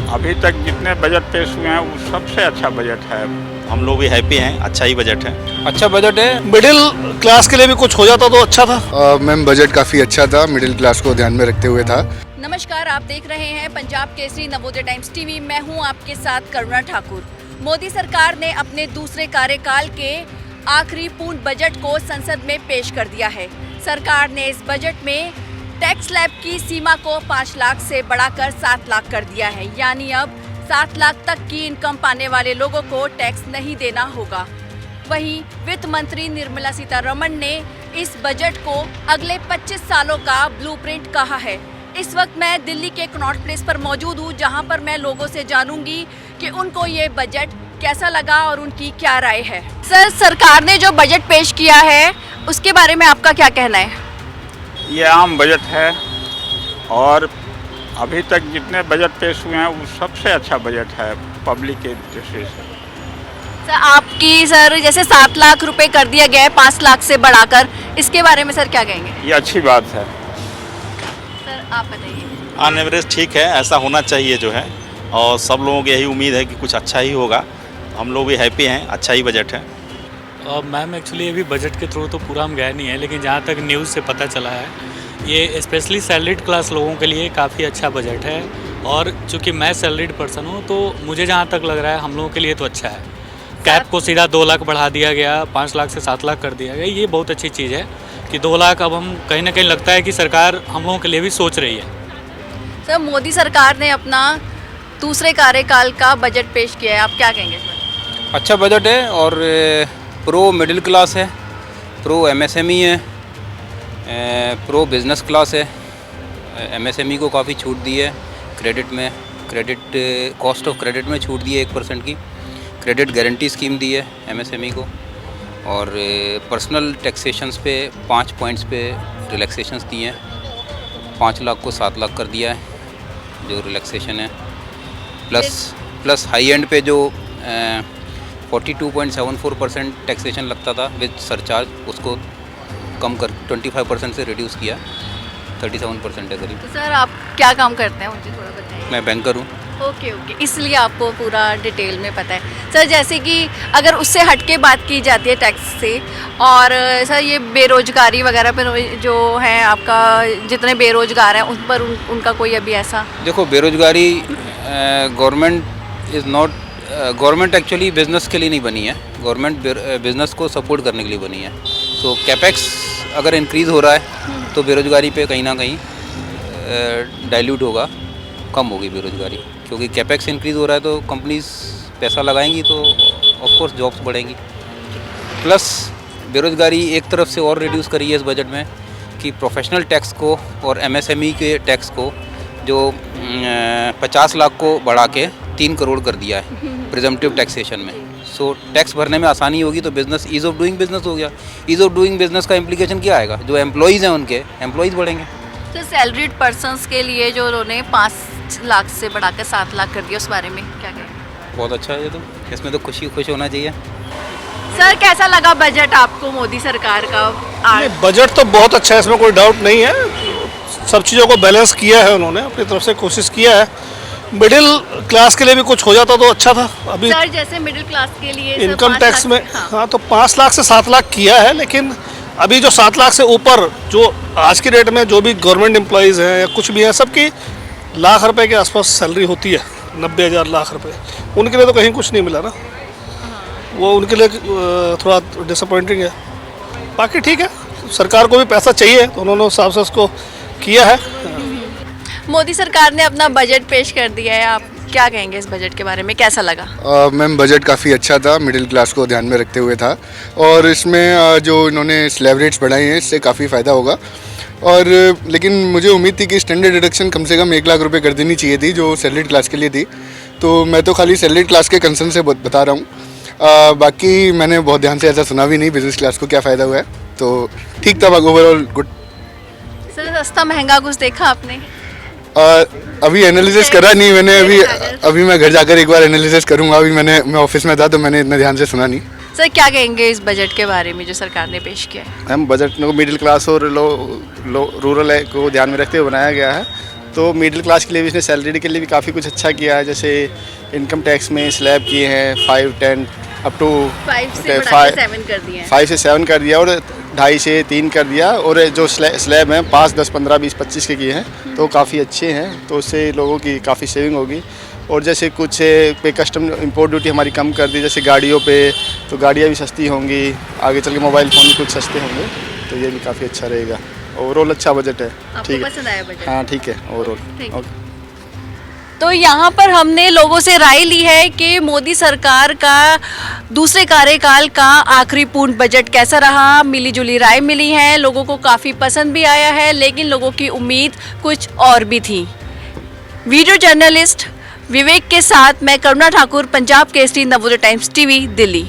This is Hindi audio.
अभी तक जितने बजट पेश हुए हैं वो सबसे अच्छा बजट है। हम लोग भी हैप्पी हैं, अच्छा ही बजट है। अच्छा बजट है, मिडिल क्लास के लिए भी कुछ हो जाता तो अच्छा था। मैम बजट काफ़ी अच्छा था, मिडिल क्लास को ध्यान में रखते हुए था। नमस्कार, आप देख रहे हैं पंजाब केसरी नवोदय टाइम्स टीवी। मैं हूं आपके साथ करुणा ठाकुर। मोदी सरकार ने अपने दूसरे कार्यकाल के आखिरी पूर्ण बजट को संसद में पेश कर दिया है। सरकार ने इस बजट में टैक्स स्लैब की सीमा को 5 लाख से बढ़ाकर 7 लाख कर दिया है, यानी अब 7 लाख तक की इनकम पाने वाले लोगों को टैक्स नहीं देना होगा। वहीं वित्त मंत्री निर्मला सीतारमण ने इस बजट को अगले 25 सालों का ब्लूप्रिंट कहा है। इस वक्त मैं दिल्ली के कनॉट प्लेस पर मौजूद हूँ, जहाँ पर मैं लोगों से जानूंगी कि उनको ये बजट कैसा लगा और उनकी क्या राय है। सर, सरकार ने जो बजट पेश किया है उसके बारे में आपका क्या कहना है? ये आम बजट है और अभी तक जितने बजट पेश हुए हैं वो सबसे अच्छा बजट है पब्लिक के दृष्टि से। सर, आपकी जैसे 7 लाख रुपए कर दिया गया है 5 लाख से बढ़ाकर, इसके बारे में सर क्या कहेंगे? ये अच्छी बात है। सर आप बताइए। ऑन एवरेज ठीक है, ऐसा होना चाहिए जो है, और सब लोगों की यही उम्मीद है कि कुछ अच्छा ही होगा। हम लोग भी हैप्पी हैं, अच्छा ही बजट है। मैम एक्चुअली अभी बजट के थ्रू तो पूरा हम गए नहीं है, लेकिन जहाँ तक न्यूज़ से पता चला है ये स्पेशली सैलरीड क्लास लोगों के लिए काफ़ी अच्छा बजट है। और चूँकि मैं सैलरीड पर्सन हूँ तो मुझे जहाँ तक लग रहा है हम लोगों के लिए तो अच्छा है। कैप को सीधा 2 लाख बढ़ा दिया गया, 5 लाख से 7 लाख कर दिया गया, ये बहुत अच्छी चीज़ है कि 2 लाख अब हम कहीं ना कहीं लगता है कि सरकार हम लोगों के लिए भी सोच रही है। सर, मोदी सरकार ने अपना दूसरे कार्यकाल का बजट पेश किया है, आप क्या कहेंगे सर? अच्छा बजट है और प्रो मिडिल क्लास है, प्रो एमएसएमई है, प्रो बिजनेस क्लास है। एमएसएमई को काफ़ी छूट दी है क्रेडिट में, कॉस्ट ऑफ क्रेडिट में छूट दी है 1% की। क्रेडिट गारंटी स्कीम दी है एमएसएमई को, और पर्सनल टैक्सेशंस पे 5 पॉइंट्स पे रिलैक्सेशंस दिए हैं। 5 लाख को 7 लाख कर दिया है जो रिलैक्सेशन है। प्लस हाई एंड पे जो 42.74% टैक्सेशन लगता था विद सरचार्ज, उसको कम कर 25% से रिड्यूस किया, 37% है करीब। तो सर आप क्या काम करते हैं, मुझे थोड़ा बताइए। मैं बैंकर हूँ। ओके, इसलिए आपको पूरा डिटेल में पता है। सर, जैसे कि अगर उससे हटके बात की जाती है टैक्स से, और सर ये बेरोजगारी वगैरह पर जो है, आपका जितने बेरोजगार हैं उन पर उनका कोई अभी ऐसा? देखो, बेरोजगारी गवर्नमेंट एक्चुअली बिज़नेस के लिए नहीं बनी है, गवर्नमेंट बिज़नेस को सपोर्ट करने के लिए बनी है। सो कैपेक्स अगर इंक्रीज़ हो रहा है तो बेरोजगारी पे कहीं ना कहीं डाइल्यूट होगा, कम होगी बेरोजगारी, क्योंकि कैपेक्स इंक्रीज़ हो रहा है तो कंपनीज पैसा लगाएंगी तो ऑफ कोर्स जॉब्स बढ़ेंगी। प्लस बेरोजगारी एक तरफ से और रिड्यूस करी है इस बजट में कि प्रोफेशनल टैक्स को और एमएसएमई के टैक्स को जो 50 लाख को बढ़ा के 3 करोड़ कर दिया है प्रिजम्पटिव टैक्सेशन में। सो टैक्स भरने में आसानी होगी तो business ease of doing business हो गया। ईज़ ऑफ डूइंग बिज़नेस का इम्प्लीकेशन क्या आएगा? जो एम्प्लॉइज़ हैं उनके एम्प्लॉइज़ बढ़ेंगे। तो सैलरीड पर्सन्स के लिए जो उन्होंने 5 लाख से बढ़ाकर 7 लाख कर दिया, उस बारे में क्या कहेंगे? बहुत अच्छा है ये तो, इसमें तो खुश होना चाहिए। सर, कैसा लगा बजट आपको मोदी सरकार का? बजट तो बहुत अच्छा है, इसमें कोई डाउट नहीं है। सब चीज़ों को बैलेंस किया है उन्होंने, अपनी तरफ से कोशिश किया है। मिडिल क्लास के लिए भी कुछ हो जाता तो अच्छा था। अभी सर, जैसे मिडिल क्लास के लिए इनकम टैक्स में हाँ तो 5 लाख से 7 लाख किया है, लेकिन अभी जो 7 लाख से ऊपर जो आज की डेट में जो भी गवर्नमेंट एम्प्लॉइज़ हैं या कुछ भी हैं, सबकी लाख रुपए के आसपास सैलरी होती है, 90,000 लाख रुपए। उनके लिए तो कहीं कुछ नहीं मिला ना, वो उनके लिए थोड़ा डिसअपॉइंटिंग है। बाकी ठीक है, सरकार को भी पैसा चाहिए तो उन्होंने उस हिसाब से उसको किया है। मोदी सरकार ने अपना बजट पेश कर दिया है, आप क्या कहेंगे इस बजट के बारे में, कैसा लगा? मैम बजट काफ़ी अच्छा था, मिडिल क्लास को ध्यान में रखते हुए था, और इसमें जो इन्होंने स्लैब रेट्स बढ़ाए हैं इससे काफ़ी फ़ायदा होगा। और लेकिन मुझे उम्मीद थी कि स्टैंडर्ड डिडक्शन कम से कम 1 लाख रुपए कर देनी चाहिए थी जो सैलरीड क्लास के लिए थी। तो मैं तो खाली सैलरीड क्लास के कंसर्न से बता रहा हूँ, बाकी मैंने बहुत ध्यान से ऐसा सुना भी नहीं बिजनेस क्लास को क्या फ़ायदा हुआ है। तो ठीक था, ओवरऑल गुड। सर, सस्ता महंगा कुछ देखा आपने? अभी एनालिसिस करा नहीं मैंने, अभी मैं घर जाकर एक बार एनालिसिस करूँगा। अभी मैं ऑफिस में था तो मैंने इतना ध्यान से सुना नहीं। सर, क्या कहेंगे इस बजट के बारे में जो सरकार ने पेश किया है? हम बजट को मिडिल क्लास और लो रूरल को ध्यान में रखते हुए बनाया गया है, तो मिडिल क्लास के लिए भी इसने सैलरी के लिए भी काफ़ी कुछ अच्छा किया है। जैसे इनकम टैक्स में स्लैब किए हैं 5, 10 अप टू 5 से बढ़ा के 7 कर दिए हैं। 5 से 7 कर दिया और 2.5 से 3 कर दिया। और जो स्लैब हैं 5, 10, 15, 20, 25 के किए हैं तो काफ़ी अच्छे हैं। तो उससे लोगों की काफ़ी सेविंग होगी। और जैसे कुछ पे कस्टम इंपोर्ट ड्यूटी हमारी कम कर दी, जैसे गाड़ियों पे, तो गाड़ियाँ भी सस्ती होंगी। आगे चल के मोबाइल फ़ोन भी कुछ सस्ते होंगे, तो ये भी काफ़ी अच्छा रहेगा। ओवरऑल अच्छा बजट है। आपको पसंद आया बजट? हाँ ठीक है ओवरऑल। Thank you. तो यहाँ पर हमने लोगों से राय ली है कि मोदी सरकार का दूसरे कार्यकाल का आखिरी पूर्ण बजट कैसा रहा। मिली जुली राय मिली है, लोगों को काफ़ी पसंद भी आया है, लेकिन लोगों की उम्मीद कुछ और भी थी। वीडियो जर्नलिस्ट विवेक के साथ मैं करुणा ठाकुर, पंजाब केसरी, नवोदय टाइम्स टीवी, दिल्ली।